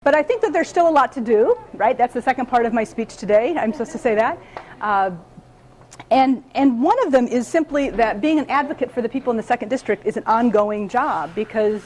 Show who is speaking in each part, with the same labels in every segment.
Speaker 1: But I think that there's still a lot to do, right? That's the second part of my speech today. I'm supposed to say that. And one of them is simply that being an advocate for the people in the 2nd District is an ongoing job, because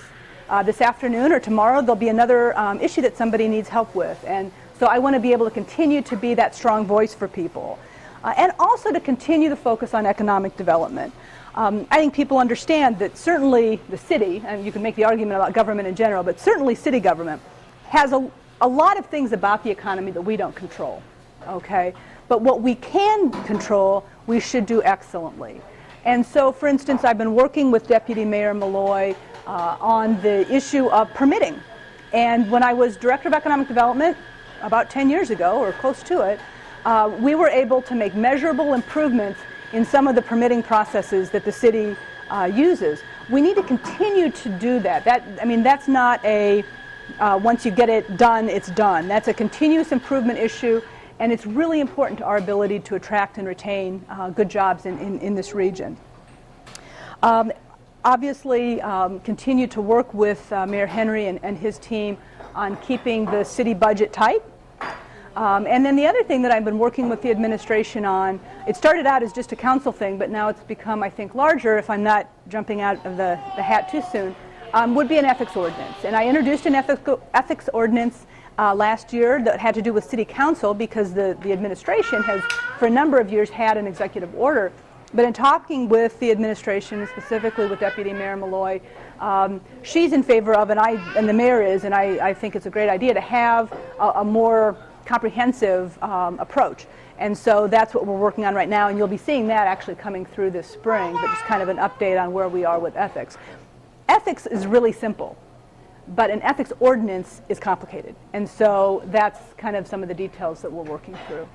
Speaker 1: this afternoon or tomorrow there'll be another issue that somebody needs help with. And so I want to be able to continue to be that strong voice for people. And also to continue to focus on economic development. I think people understand that certainly the city, and you can make the argument about government in general, but certainly city government has a lot of things about the economy that we don't control, okay? But what we can control, we should do excellently. And so, for instance, I've been working with Deputy Mayor Malloy on the issue of permitting. And when I was Director of Economic Development about 10 years ago, or close to it, we were able to make measurable improvements in some of the permitting processes that the city uses. We need to continue to do that. That's not a once you get it done, it's done. That's a continuous improvement issue, and it's really important to our ability to attract and retain good jobs in this region. Obviously, continue to work with Mayor Henry and his team on keeping the city budget tight. And then the other thing that I've been working with the administration on, it started out as just a council thing, but now it's become, I think, larger, if I'm not jumping out of the hat too soon, would be an ethics ordinance. And I introduced an ethics ordinance last year that had to do with city council, because the administration has, for a number of years, had an executive order. But in talking with the administration, specifically with Deputy Mayor Malloy, she's in favor of, and the mayor is, and I think it's a great idea to have a more comprehensive approach. And so that's what we're working on right now, and you'll be seeing that actually coming through this spring, but just kind of an update on where we are with ethics. Ethics is really simple, but an ethics ordinance is complicated. And so that's kind of some of the details that we're working through.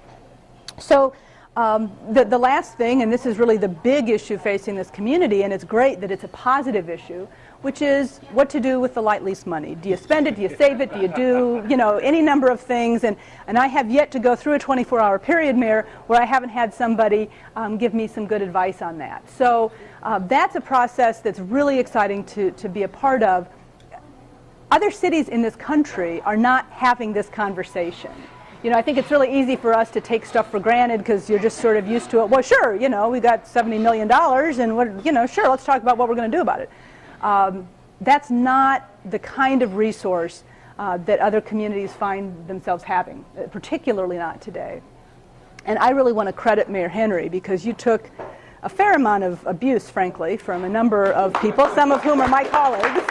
Speaker 1: So the last thing, and this is really the big issue facing this community, and it's great that it's a positive issue, which is what to do with the light lease money. Do you spend it? Do you save it? Do you do, any number of things? And I have yet to go through a 24-hour period, Mayor, where I haven't had somebody give me some good advice on that. So that's a process that's really exciting to be a part of. Other cities in this country are not having this conversation. I think it's really easy for us to take stuff for granted because you're just sort of used to it. Well, sure, we got $70 million, and sure, let's talk about what we're going to do about it. That's not the kind of resource that other communities find themselves having, particularly not today. And I really want to credit Mayor Henry, because you took a fair amount of abuse, frankly, from a number of people, some of whom are my colleagues.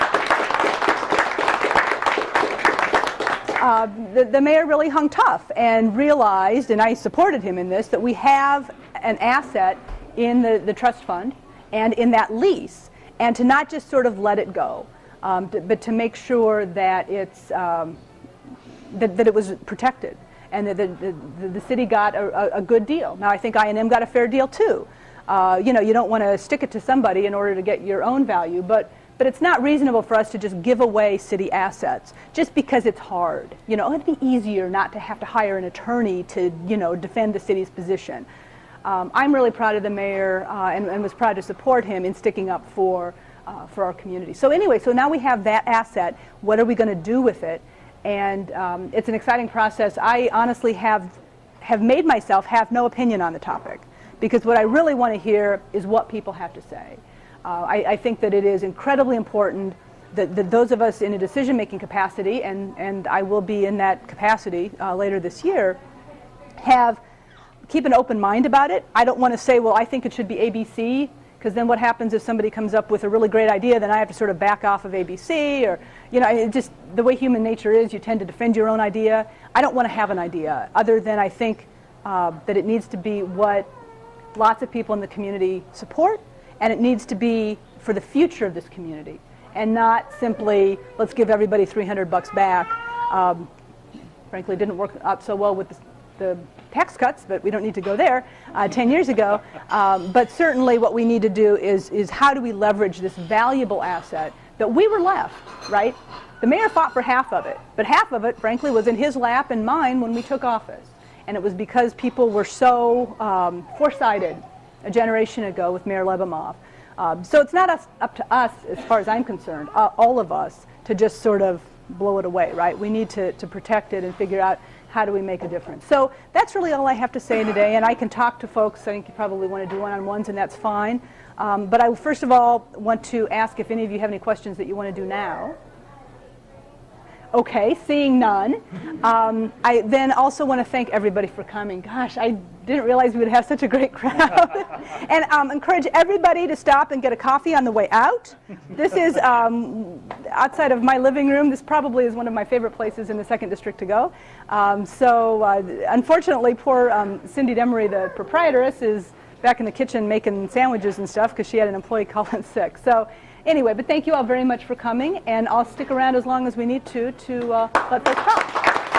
Speaker 1: The mayor really hung tough and realized, and I supported him in this, that we have an asset in the trust fund and in that lease, and to not just sort of let it go, but to make sure that it's that it was protected, and that the city got a good deal. Now I think I&M got a fair deal too. You don't want to stick it to somebody in order to get your own value, but it's not reasonable for us to just give away city assets just because it's hard. It'd be easier not to have to hire an attorney to defend the city's position. I'm really proud of the mayor and was proud to support him in sticking up for our community. So anyway, so now we have that asset. What are we going to do with it? And it's an exciting process. I honestly have made myself have no opinion on the topic, because what I really want to hear is what people have to say. I think that it is incredibly important that those of us in a decision-making capacity, and I will be in that capacity later this year, keep an open mind about it. I don't want to say, well, I think it should be ABC, because then what happens if somebody comes up with a really great idea, then I have to sort of back off of ABC, or, it just the way human nature is, you tend to defend your own idea. I don't want to have an idea, other than I think that it needs to be what lots of people in the community support, and it needs to be for the future of this community, and not simply, let's give everybody $300 back. Frankly, it didn't work out so well with the tax cuts, but we don't need to go there 10 years ago. But certainly what we need to do is how do we leverage this valuable asset that we were left, right? The mayor fought for half of it, but half of it, frankly, was in his lap and mine when we took office. And it was because people were so foresighted a generation ago with Mayor Lebomov. So it's not up to us, as far as I'm concerned, all of us, to just sort of blow it away, right? We need to protect it and figure out how do we make a difference. So that's really all I have to say today, and I can talk to folks. I think you probably want to do one-on-ones, and that's fine. But I first of all want to ask if any of you have any questions that you want to do now. Okay, seeing none. I then also want to thank everybody for coming. Gosh, I didn't realize we would have such a great crowd. And encourage everybody to stop and get a coffee on the way out. This is outside of my living room. This probably is one of my favorite places in the 2nd District to go. Unfortunately, poor Cindy Demery, the proprietress, is back in the kitchen making sandwiches and stuff because she had an employee call in sick. So anyway, but thank you all very much for coming, and I'll stick around as long as we need to let folks talk.